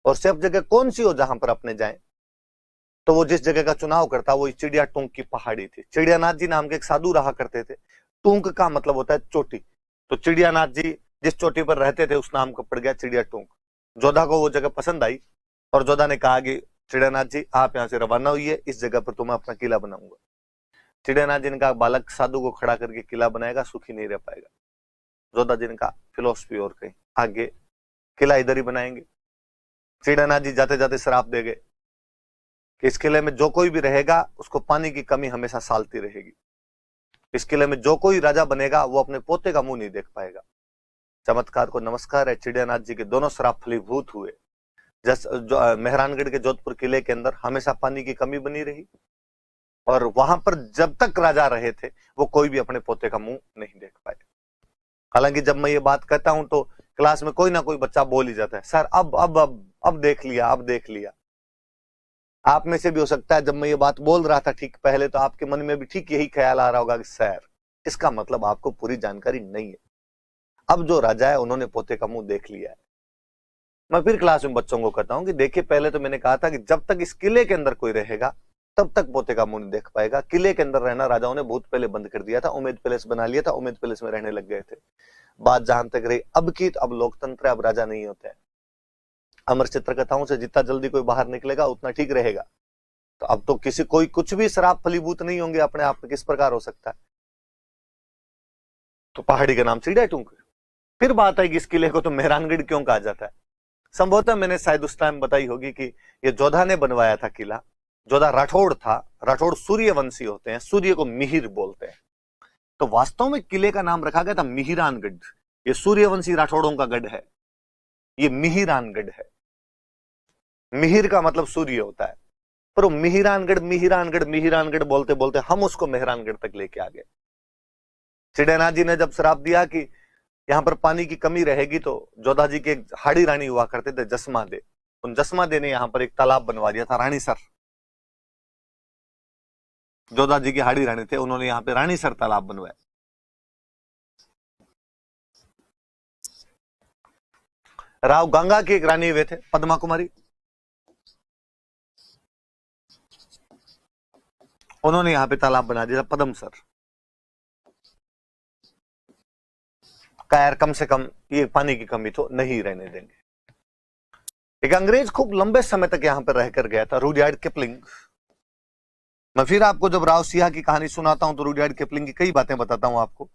और सेफ जगह कौन सी हो जहां पर अपने जाएं? तो वो जिस जगह का चुनाव करता वो चिड़िया टूंक की पहाड़ी थी। चिड़ियानाथ जी नाम के एक साधु रहा करते थे। टूंक का मतलब होता है चोटी, तो चिड़ियानाथ जी जिस चोटी पर रहते थे उस नाम का पड़ गया चिड़िया टूंक। जोधा को वो जगह पसंद आई और जोधा ने कहा कि चिड़ियानाथ जी आप यहाँ से रवाना हुई, इस जगह पर तो मैं अपना किला बनाऊंगा। चिड़ियानाथ जी ने कहा बालक साधु को खड़ा करके किला बनाएगा सुखी नहीं रह पाएगा। जोधा जी ने कहा फिलोसफी और कहीं आगे, किला इधर ही बनाएंगे। चिड़ियानाथ जी जाते जाते श्राप दे गए कि इस किले में जो कोई भी रहेगा उसको पानी की कमी हमेशा सालती रहेगी। इस किले में जो कोई राजा बनेगा वो अपने पोते का मुंह नहीं देख पाएगा। चमत्कार को नमस्कार है, चिड़ियानाथ जी के दोनों श्राप फलीभूत हुए। मेहरानगढ़ के जोधपुर किले के अंदर हमेशा पानी की कमी बनी रही और वहां पर जब तक राजा रहे थे वो कोई भी अपने पोते का मुंह नहीं देख पाए। हालांकि जब मैं ये बात कहता हूं तो क्लास में कोई ना कोई बच्चा बोल ही जाता है सर अब देख लिया, अब देख लिया। आप में से भी हो सकता है जब मैं ये बात बोल रहा था ठीक पहले तो आपके मन में भी ठीक यही ख्याल आ रहा होगा कि सर इसका मतलब आपको पूरी जानकारी नहीं है, अब जो राजा है उन्होंने पोते का मुंह देख लिया है। मैं फिर क्लास में बच्चों को कहता हूं कि देखिए पहले तो मैंने कहा था कि जब तक इस किले के अंदर कोई रहेगा तब तक पोते का मुंह नहीं देख पाएगा। किले के अंदर रहना राजाओं ने बहुत पहले बंद कर दिया था, उम्मेद पैलेस बना लिया था, उम्मेद पैलेस में रहने लग गए थे। बात जहां तक रही अब की, तो अब लोकतंत्र है, अब राजा नहीं होते हैं। अमर चित्रकथाओं से जितना जल्दी कोई बाहर निकलेगा उतना ठीक रहेगा। तो अब तो किसी कोई कुछ भी श्राप फलीभूत नहीं होंगे अपने आप में, किस प्रकार हो सकता है? तो पहाड़ी का नाम चिड़िया टूंक। फिर बात है कि इस किले को तो मेहरानगढ़ क्यों कहा जाता है? संभवतः मैंने शायद उस टाइम बताई होगी कि ये जोधा ने बनवाया था किला। जोधा राठौड़ था, राठौड़ सूर्यवंशी होते हैं, सूर्य को मिहिर बोलते हैं। तो वास्तव में किले का नाम रखा गया था मिहिरानगढ़। ये सूर्यवंशी राठौड़ों का गढ़ है, ये मिहिरानगढ़ है। मिहिर का मतलब सूर्य होता है, पर वो मिहिरानगढ़ मिहिरानगढ़ मिहिरानगढ़ बोलते बोलते हम उसको मेहरानगढ़ तक लेके आ गए। चिड़ियानाथ जी ने जब श्राप दिया कि यहां पर पानी की कमी रहेगी तो जोधा जी के एक हाड़ी रानी हुआ करते थे जसमा दे, उन जसमा दे ने यहां पर एक तालाब बनवा दिया था, रानीसर। जोधा जी की हाड़ी रानी थे, उन्होंने यहां पे रानीसर तालाब बनवाया। राव गंगा की एक रानी हुए थे पद्मा कुमारी, उन्होंने यहां पे तालाब बना दिया पद्मसर। यार कम से कम ये पानी की कमी तो नहीं रहने देंगे। एक अंग्रेज खूब लंबे समय तक यहां पर रहकर गया था, रुडयार्ड किपलिंग। मैं फिर आपको जब राव सिंह की कहानी सुनाता हूं तो रुडयार्ड किपलिंग की कई बातें बताता हूं आपको।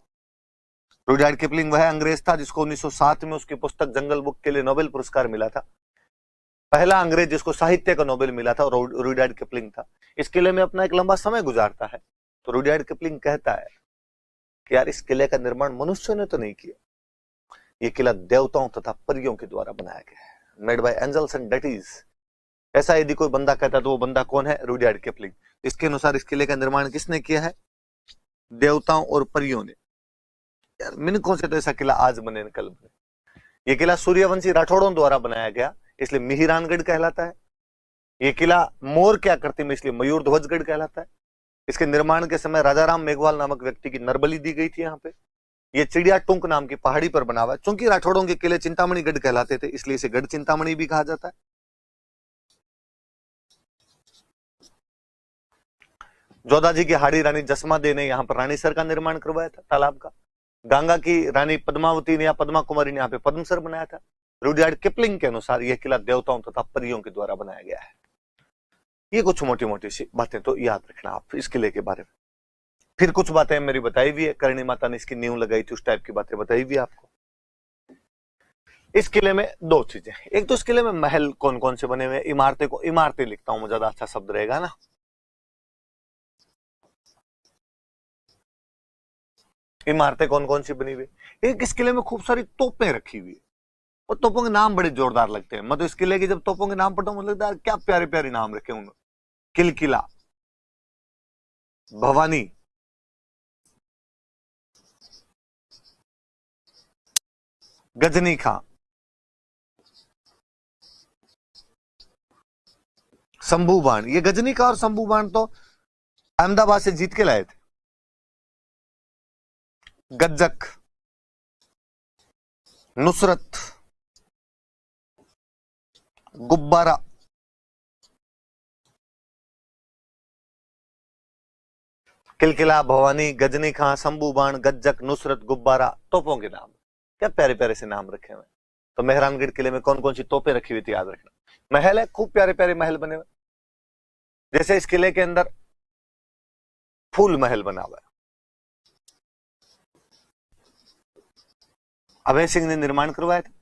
रुडयार्ड किपलिंग वह अंग्रेज था जिसको 1907 में उसकी पुस्तक जंगल बुक के लिए नोबेल पुरस्कार मिला था। पहला अंग्रेज जिसको साहित्य का नोबेल मिला था रुडयार्ड किपलिंग था। इस किले में अपना एक लंबा समय गुजारता है तो रुडयार्ड किपलिंग कहता है कि यार इस किले का निर्माण मनुष्यों ने तो नहीं किया, ये किला देवताओं तथा परियों के द्वारा बनाया गया है, made by angels and deities. ऐसा यदि कोई बंदा कहता तो वो बंदा कौन है? Rudyard Kipling. इसके अनुसार इस किले का निर्माण किसने किया है? देवताओं और परियों ने। यार मिनकों से तो ऐसा किला आज बने न कल बने। ये किला सूर्यवंशी राठौड़ों द्वारा बनाया गया इसलिए मिहिरानगढ़ कहलाता है। ये किला मोर की आकृति में इसलिए मयूर ध्वजगढ़ कहलाता है। इसके निर्माण के समय राजाराम मेघवाल नामक व्यक्ति की नरबली दी गई थी यहाँ पे। ये चिड़िया टूंक नाम की पहाड़ी पर बना हुआ है। चूंकि राठौड़ों के किले चिंतामणि गढ़ कहलाते थे इसलिए इसे गढ़ चिंतामणि भी कहा जाता है। जोधाजी की हाड़ी रानी जसमा दे ने यहाँ पर रानीसर का निर्माण करवाया था तालाब का। गंगा की रानी पद्मावती ने या पद्मा कुमारी ने यहाँ पे पद्मसर बनाया था। रुडयार्ड किपलिंग के अनुसार यह किला देवताओं तथा परियों के द्वारा बनाया गया है। ये कुछ मोटी मोटी सी बातें तो याद रखना आप इस किले के बारे में। फिर कुछ बातें मेरी बताई हुई है, करणी माता ने इसकी नींव लगाई थी, उस टाइप की बातें बताई हुई है आपको। इस किले में दो चीजें, एक तो इस किले में महल कौन कौन से बने हुए हैं, इमारतें लिखता हूं, ज्यादा अच्छा शब्द रहेगा ना। इमारतें कौन कौन सी बनी हुई, एक इस किले में खूब सारी तोपें रखी हुई है और तोपों के नाम बड़े जोरदार लगते हैं। मतलब इस किले के जब तोपों के नाम पढ़ता हूं मुझे लगता है क्या प्यारे प्यारे नाम रखे उन्होंने। किलकिला, भवानी, गजनी खां, शंभू बाण। ये गजनी का और शंभू बाण तो अहमदाबाद से जीत के लाए थे। गज्जक, नुसरत, गुब्बारा, किलकिला, भवानी, गजनी खां, शंभू बाण, गज्जक, नुसरत, गुब्बारा, तोपों के नाम। क्या प्यारे प्यारे से नाम रखे हुए। तो मेहरानगढ़ किले में कौन कौन सी तोपें रखी हुई थी याद रखना। महल है, खूब प्यारे प्यारे महल बने हुए, जैसे इस किले के अंदर फूल महल बना हुआ है, अभय सिंह ने निर्माण करवाया था।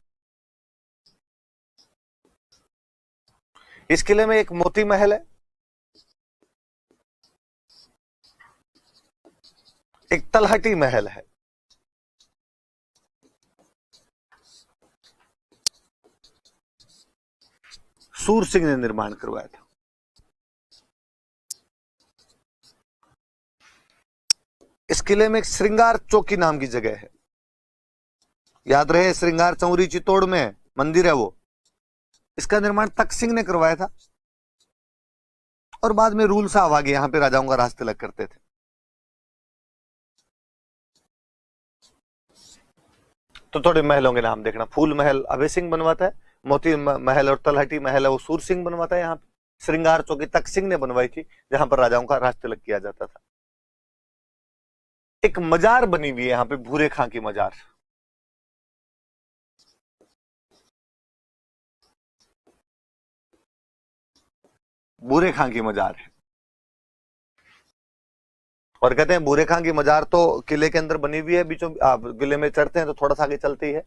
इस किले में एक मोती महल है, एक तलहटी महल है, सूर सिंह ने निर्माण करवाया था। इस किले में एक श्रृंगार चौकी नाम की जगह है, याद रहे, श्रृंगार चौरी चित्तौड़ में मंदिर है वो। इसका निर्माण तख्त सिंह ने करवाया था और बाद में रूल साहब आगे यहां पे राजाओं का राज तिलक करते थे। तो थोड़े महलों के नाम देखना, फूल महल अभय सिंह बनवाता है, मोती महल और तलहटी महल है वो सूर सिंह बनवाता है। यहाँ पे श्रृंगार चौकी तख्त सिंह ने बनवाई थी, जहां पर राजाओं का राज तिलक किया जाता था। एक मजार बनी हुई है यहाँ पे, भूरे खां की मजार। भूरे खां की मजार है और कहते हैं भूरे खां की मजार तो किले के अंदर बनी हुई है, बीचों आप किले में चढ़ते हैं तो थोड़ा सा आगे चलती है।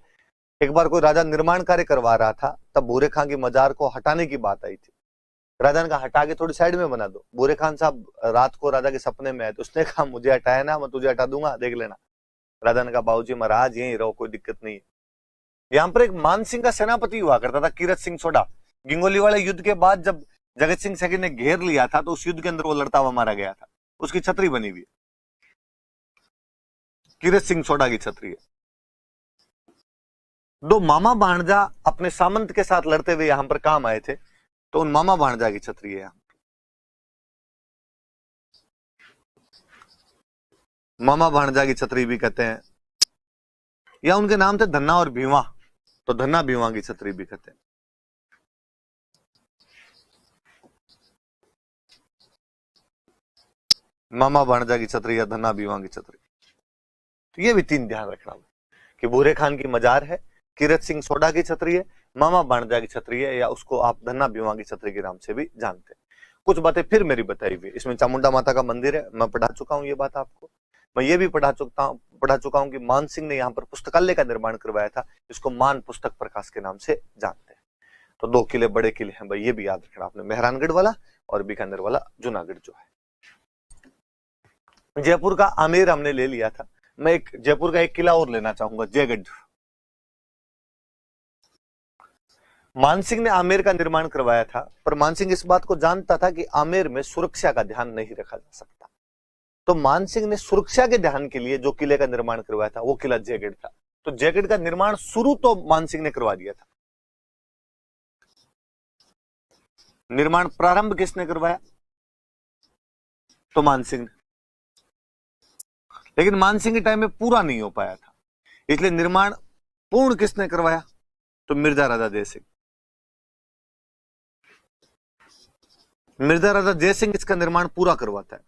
एक बार कोई राजा निर्माण कार्य करवा रहा था, तब भूरे खां की मजार को हटाने की बात आई थी। राजा ने कहा हटा के थोड़ी साइड में बना दो। भूरे खान साहब रात को राजा के सपने में आए तो उसने कहा मुझे हटाया ना, मैं तुझे हटा दूंगा, देख लेना। राजा ने कहा बाबूजी महाराज यहीं रहो, कोई दिक्कत नहीं है। यहाँ पर एक मान सिंह का सेनापति हुआ करता था, कीरत सिंह सोडा। गिंगोली वाले युद्ध के बाद जब जगत सिंह सेकंड ने घेर लिया था तो उस युद्ध के अंदर वो लड़ता हुआ मारा गया था, उसकी छतरी बनी हुई है, कीरत सिंह सोडा की छतरी है। दो मामा भांजा अपने सामंत के साथ लड़ते हुए यहां पर काम आए थे, तो उन मामा भांजा की छतरी है यहां। मामा भांजा की छतरी भी कहते हैं, या उनके नाम थे धन्ना और भीवा, तो धन्ना भीवा की छतरी भी कहते हैं। मामा भांजा की छतरी या धन्ना भीवा की छतरी। तो ये भी तीन ध्यान रखना कि भूरे खान की मजार है, कीरत सिंह सोडा की छतरी है, मामा भांजा की छतरी है, या उसको आप धन्ना भीवा की छतरी के नाम से भी जानते हैं। कुछ बातें फिर मेरी बताई हुई, इसमें चामुंडा माता का मंदिर है, मैं पढ़ा चुका हूं ये बात आपको। मैं ये भी पढ़ा चुका हूं कि मान सिंह ने यहाँ पर पुस्तकालय का निर्माण करवाया था, जिसको मान पुस्तक प्रकाश के नाम से जानते हैं। तो दो किले बड़े किले हैं भाई, ये भी याद रखना आपने, मेहरानगढ़ वाला और बीकानेर वाला जूनागढ़ जो है। जयपुर का आमेर हमने ले लिया था, मैं एक जयपुर का एक किला और लेना चाहूंगा, जयगढ़। मानसिंह ने आमेर का निर्माण करवाया था, पर मानसिंह इस बात को जानता था कि आमेर में सुरक्षा का ध्यान नहीं रखा जा सकता, तो मानसिंह ने सुरक्षा के ध्यान के लिए जो किले का निर्माण करवाया था वो किला जयगढ़ था। तो जयगढ़ का निर्माण शुरू तो मानसिंह ने करवा दिया था। निर्माण प्रारंभ किसने करवाया? तो मानसिंह ने, लेकिन मानसिंह के टाइम में पूरा नहीं हो पाया था, इसलिए निर्माण पूर्ण किसने करवाया? तो मिर्जा राजा जयसिंह। मिर्जा राजा जयसिंह इसका निर्माण पूरा करवाता है।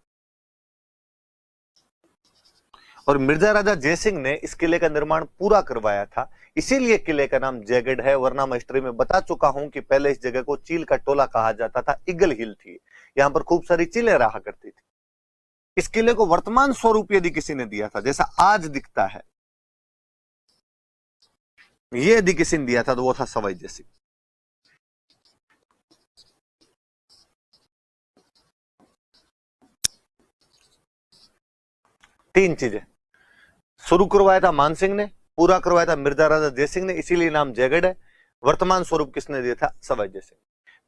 और मिर्जा राजा जयसिंह ने इस किले का निर्माण पूरा करवाया था, इसीलिए किले का नाम जयगढ़ है। वरना मैं हिस्ट्री में बता चुका हूं कि पहले इस जगह को चील का टोला कहा जाता था, ईगल हिल थी, यहां पर खूब सारी चीलें रहा करती थी। इस किले को वर्तमान स्वरूप यदि किसी ने दिया था, जैसा आज दिखता है, ये यदि किसी ने दिया था तो वो था सवाई जयसिंह। तीन चीजें शुरू करवाया था मानसिंह ने, पूरा करवाया था मिर्जा राजा जयसिंह ने, इसीलिए नाम जयगढ़ है। वर्तमान स्वरूप किसने दिया था? सवाई जयसिंह।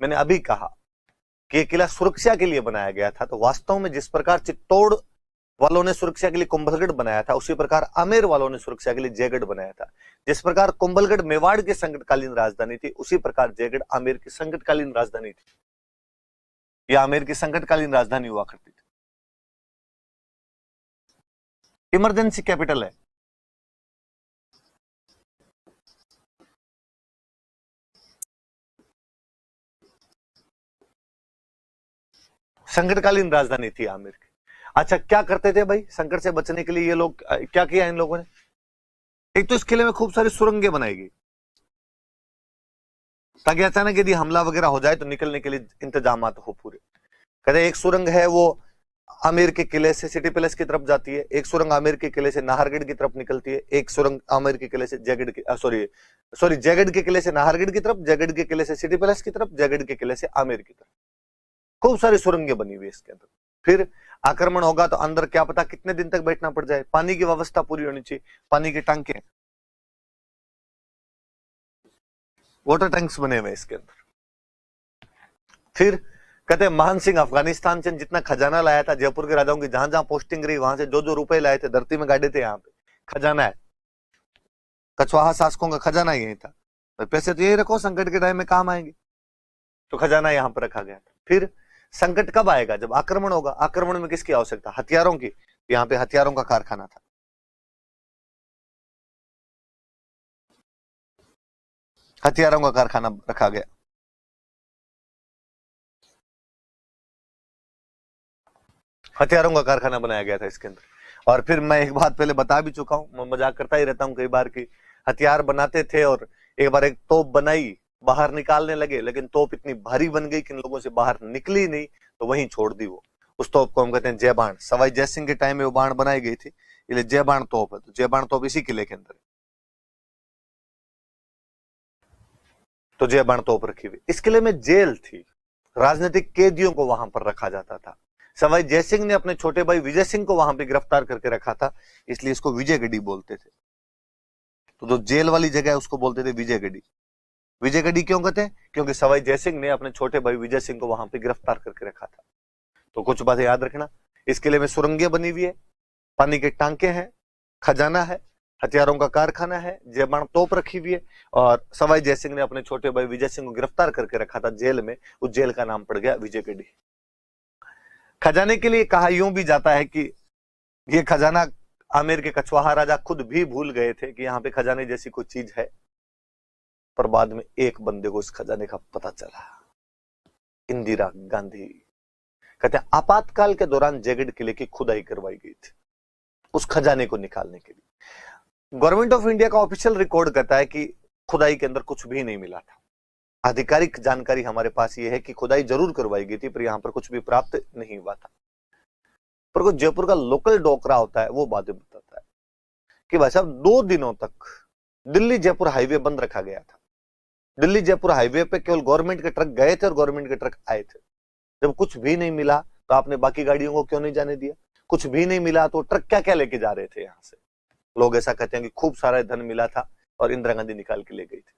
मैंने अभी कहा कि किला सुरक्षा के लिए बनाया गया था, तो वास्तव में जिस प्रकार चित्तौड़ वालों ने सुरक्षा के लिए कुंभलगढ़ बनाया था, उसी प्रकार आमेर वालों ने सुरक्षा के लिए जयगढ़ बनाया था। जिस प्रकार कुंभलगढ़ मेवाड़ की संकटकालीन राजधानी थी, उसी प्रकार जयगढ़ आमेर की संकटकालीन राजधानी थी, या आमेर की संकटकालीन राजधानी हुआ करती थी। इमरजेंसी कैपिटल है। संकटकालीन राजधानी थी आमेर की। अच्छा, क्या करते थे भाई संकट से बचने के लिए ये लोग? क्या किया इन लोगों ने? एक तो इस किले में खूब सारी सुरंगें बनाई गई, ताकि अचानक यदि हमला वगैरह हो जाए तो निकलने के लिए इंतजाम हो पूरे। कहते एक सुरंग है वो आमेर के किले से सिटी पैलेस की तरफ जाती है, एक सुरंग आमेर के किले से नाहरगढ़ की तरफ निकलती है, एक सुरंग आमेर के किले से जयगढ़ की जयगढ़ के किले से नाहरगढ़ की तरफ, जयगढ़ के किले से सिटी पैलेस की तरफ, जयगढ़ के किले से आमेर की तरफ। खूब सारी सुरंगें बनी हुई इसके अंदर। फिर आक्रमण होगा तो अंदर क्या पता कितने दिन तक बैठना पड़ जाए, पानी की व्यवस्था पूरी होनी चाहिए, पानी के टांके, वाटर टैंक्स बने हुए इसके अंदर। फिर कहते हैं मान सिंह अफगानिस्तान से जितना खजाना लाया था, जयपुर के राजाओं की जहां जहां पोस्टिंग रही वहां से जो जो रुपए लाए थे धरती में गाड़े थे, यहाँ पे खजाना है। कछवाहा शासकों का खजाना यही था, तो पैसे तो यही रखो, संकट के टाइम में काम आएंगे, तो खजाना यहां पर रखा गया था। फिर संकट कब आएगा? जब आक्रमण होगा। आक्रमण में किसकी आवश्यकता? हथियारों की। यहाँ पे हथियारों का कारखाना था। हथियारों का कारखाना रखा गया। हथियारों का कारखाना बनाया गया था इसके अंदर। और फिर मैं एक बात पहले बता भी चुका हूं, मैं मजाक करता ही रहता हूं कई बार की हथियार बनाते थे और एक बार एक तोप बनाई, बाहर निकालने लगे, लेकिन तोप इतनी भारी बन गई कि इन लोगों से बाहर निकली नहीं, तो वहीं छोड़ दी वो। उस तोप को हम कहते हैं जय बाण। सवाई जयसिंह के टाइम में वो बाण बनाई गई थी, इसलिए जय बाण तोप है। तो जय बाण तोप इसी किले के अंदर है, तो जय बाण तोप रखी हुई। इस किले में जेल थी, राजनीतिक कैदियों को वहां पर रखा जाता था। सवाई जयसिंह ने अपने छोटे भाई विजय सिंह को वहां पे गिरफ्तार करके रखा था, इसलिए इसको विजयगढ़ी बोलते थे। तो जो जेल वाली जगह है उसको बोलते थे विजयगढ़ी। विजयगढ़ी क्यों कहते हैं? क्योंकि सवाई जयसिंह ने अपने छोटे भाई विजय सिंह को वहां पे गिरफ्तार करके रखा था। तो कुछ बातें याद रखना, इस किले में सुरंगें बनी हुई है, पानी के टांके हैं, खजाना है, हथियारों का कारखाना है, जयबाण तोप रखी हुई है, और सवाई जयसिंह ने अपने छोटे भाई विजय सिंह को गिरफ्तार करके रखा था जेल में। उस जेल का नाम पड़ गया विजयगढ़ी। खजाने के लिए कहा यूं भी जाता है कि ये खजाना आमेर के कछवाहा राजा खुद भी भूल गए थे कि यहाँ पे खजाने जैसी कोई चीज है, पर बाद में एक बंदे को इस खजाने का पता चला, इंदिरा गांधी। कहते हैं आपातकाल के दौरान जयगढ़ किले की खुदाई करवाई गई थी उस खजाने को निकालने के लिए। गवर्नमेंट ऑफ इंडिया का ऑफिशियल रिकॉर्ड कहता है कि खुदाई के अंदर कुछ भी नहीं मिला था। आधिकारिक जानकारी हमारे पास ये है कि खुदाई जरूर करवाई गई थी, पर यहां पर कुछ भी प्राप्त नहीं हुआ था। पर कुछ जयपुर का लोकल डोकरा होता है, वो बातें बताता है कि भाई साहब 2 दिनों तक दिल्ली जयपुर हाईवे बंद रखा गया था। दिल्ली जयपुर हाईवे पे केवल गवर्नमेंट के ट्रक गए थे और गवर्नमेंट के ट्रक आए थे। जब कुछ भी नहीं मिला तो आपने बाकी गाड़ियों को क्यों नहीं जाने दिया? कुछ भी नहीं मिला तो ट्रक क्या क्या लेके जा रहे थे यहां से? लोग ऐसा कहते हैं कि खूब सारा धन मिला था और इंदिरा गांधी निकाल के ले गई थी।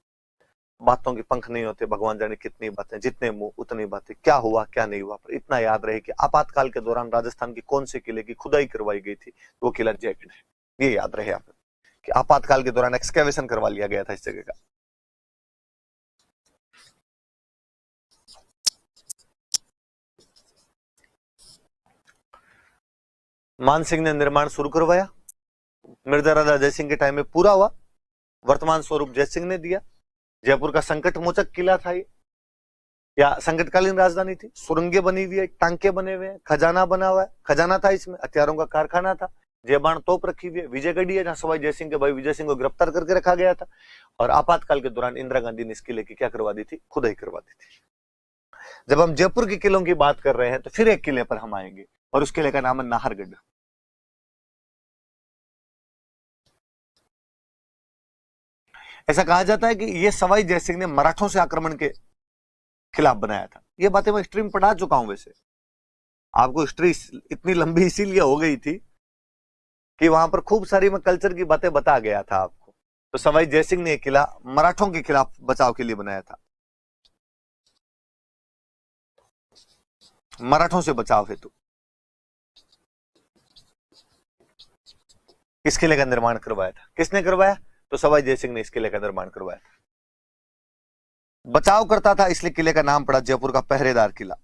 बातों के पंख नहीं होते, भगवान जाने कितनी बातें, जितने मुंह उतनी बातें। क्या हुआ क्या नहीं हुआ, पर इतना याद रहे कि आपातकाल के दौरान राजस्थान की कौन से किले की खुदाई करवाई गई थी, वो किला जयगढ़ है। ये याद रहे आप कि आपातकाल के दौरान एक्सकेवेशन करवा लिया गया था इस जगह का। मानसिंह ने निर्माण शुरू करवाया, मिर्जा राजा जयसिंह के टाइम में पूरा हुआ, वर्तमान स्वरूप जयसिंह ने दिया। जयपुर का संकट मोचक किला था ये, या संकटकालीन राजधानी थी। सुरंगें बनी हुई है, टांके बने हुए हैं, खजाना बना हुआ है, खजाना था इसमें, हथियारों का कारखाना था, जेबाण तोप रखी हुई है, विजयगढ़ी है जहां सवाई जयसिंह के भाई विजय सिंह को गिरफ्तार करके रखा गया था, और आपातकाल के दौरान इंदिरा गांधी ने इस किले की क्या करवा दी थी, खुदाई करवा दी थी। जब हम जयपुर के किलों की बात कर रहे हैं तो फिर एक किले पर हम आएंगे, और उस किले का नाम है नाहरगढ़। ऐसा कहा जाता है कि यह सवाई जयसिंह ने मराठों से आक्रमण के खिलाफ बनाया था। ये बातें मैं हिस्ट्री में पढ़ा चुका हूं, वैसे आपको हिस्ट्री इतनी लंबी इसीलिए हो गई थी कि वहां पर खूब सारी मैं कल्चर की बातें बता गया था आपको। तो सवाई जयसिंह ने यह किला मराठों के खिलाफ बचाव के लिए बनाया था, मराठों से बचाव हेतु इस किले का निर्माण करवाया था। किसने करवाया? तो सवाई जयसिंह ने इस किले का निर्माण करवाया था। बचाव करता था, इसलिए किले का नाम पड़ा जयपुर का पहरेदार किला।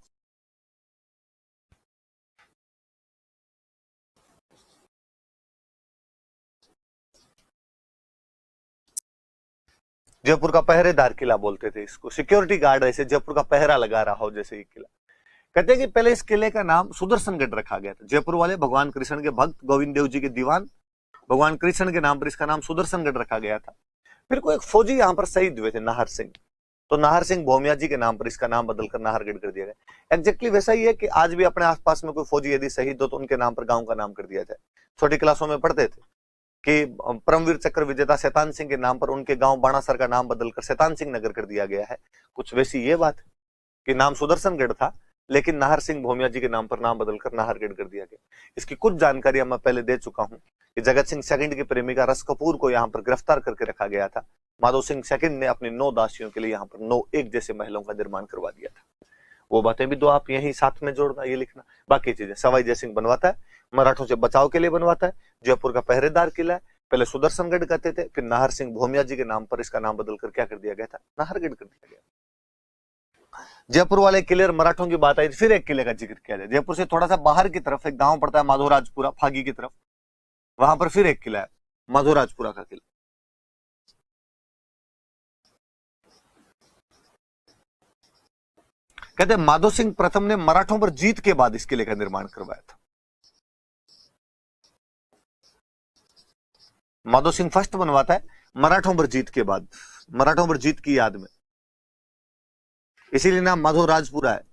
जयपुर का पहरेदार किला बोलते थे इसको, सिक्योरिटी गार्ड ऐसे जयपुर का पहरा लगा रहा हो जैसे ये किला। कहते हैं कि पहले इस किले का नाम सुदर्शनगढ़ रखा गया था। जयपुर वाले भगवान कृष्ण के भक्त गोविंद देव जी के दीवान भगवान कृष्ण के नाम पर इसका नाम सुदर्शनगढ़ रखा गया था। फिर कोई एक फौजी यहां पर शहीद हुए थे, नाहर सिंह, तो नाहर सिंह भोमिया जी के नाम पर इसका नाम बदलकर नाहरगढ़ कर दिया गया। एग्जैक्टली वैसा ही है कि आज भी अपने आसपास में कोई फौजी यदि शहीद हो तो उनके नाम पर गांव का नाम कर दिया जाए। छोटी क्लासों में पढ़ते थे कि परमवीर चक्र विजेता शैतान सिंह के नाम पर उनके गांव बाणासर का नाम बदलकर शैतान सिंह नगर कर दिया गया है। कुछ वैसी ये बात है कि नाम सुदर्शनगढ़ था, लेकिन नाहर सिंह भोमिया जी के नाम पर नाम बदलकर नाहरगढ़ कर दिया गया। इसकी कुछ जानकारियां मैं पहले दे चुका हूं कि जगत सिंह सेकंड की प्रेमिका रस कपूर को यहां पर गिरफ्तार करके रखा गया था। माधव सिंह सेकंड ने अपनी 9 दासियों के लिए यहाँ पर 9 एक जैसे महलों का निर्माण करवा दिया था। वो बातें भी दो आप यही साथ में जोड़ना, ये लिखना। बाकी चीजें सवाई जयसिंह बनवाता है, मराठों से बचाव के लिए बनवाता है, जयपुर का पहरेदार किला है। पहले सुदर्शनगढ़ कहते थे, फिर नाहर सिंह भोमिया जी के नाम पर इसका नाम बदलकर क्या कर दिया गया था, नाहरगढ़ कर दिया गया। जयपुर वाले किले और मराठों की बात आई, फिर एक किले का जिक्र किया जाए। जयपुर से थोड़ा सा बाहर की तरफ एक गांव पड़ता है माधोराजपुरा, फागी की तरफ, वहां पर फिर एक किला है, माधोराजपुरा का किला। कहते हैं माधो सिंह प्रथम ने मराठों पर जीत के बाद इस किले का निर्माण करवाया था। माधो सिंह फर्स्ट बनवाता है मराठों पर जीत के बाद, मराठों पर जीत की याद में, इसीलिए नाम माधोराजपुरा है।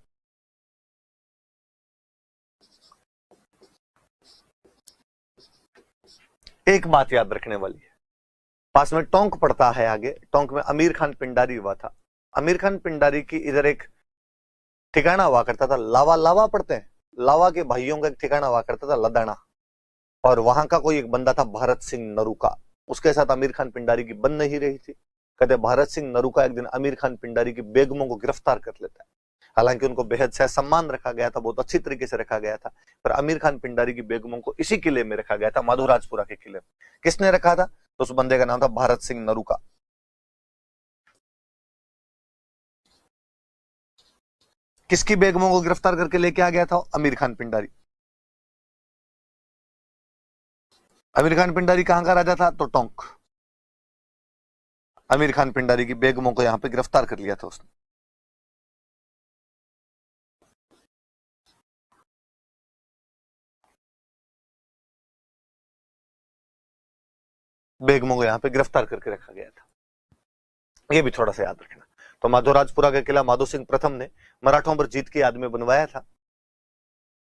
एक बात याद रखने वाली है, पास में टोंक पड़ता है आगे, टोंक में अमीर खान पिंडारी हुआ था। अमीर खान पिंडारी की इधर एक ठिकाना हुआ करता था, लावा, लावा पढ़ते हैं, लावा के भाइयों का एक ठिकाना हुआ करता था लदाना, और वहां का कोई एक बंदा था भरत सिंह नरूका, उसके साथ अमीर खान पिंडारी की बन नहीं रही थी। कहते भारत सिंह नरूका एक दिन अमीर खान पिंडारी की बेगमों को गिरफ्तार कर लेता है। हालांकि उनको बेहद सह सम्मान रखा गया था, बहुत अच्छी तरीके से रखा गया था, पर अमीर खान पिंडारी की बेगमों को इसी किले में रखा गया था, माधोराजपुरा के किले में। किसने रखा था? तो उस बंदे का नाम था भारत सिंह नरूका। किसकी बेगमों को गिरफ्तार करके लेके आ गया था? अमीर खान पिंडारी। अमीर खान पिंडारी कहां का राजा था? तो टोंक। अमीर खान पिंडारी की बेगमों को यहां पे गिरफ्तार कर लिया था उसने। बेगमों को यहां पे गिरफ्तार करके रखा गया था, ये भी थोड़ा सा याद रखना। तो माधोराजपुरा का किला माधो सिंह प्रथम ने मराठों पर जीत की याद में बनवाया था।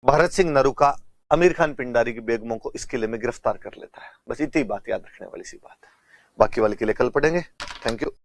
भरत सिंह नरूका अमीर खान पिंडारी की बेगमों को इस किले में गिरफ्तार कर लेता है। बस इतनी बात याद रखने वाली सी बात है, बाकी वाले किले कल पढ़ेंगे। Thank you.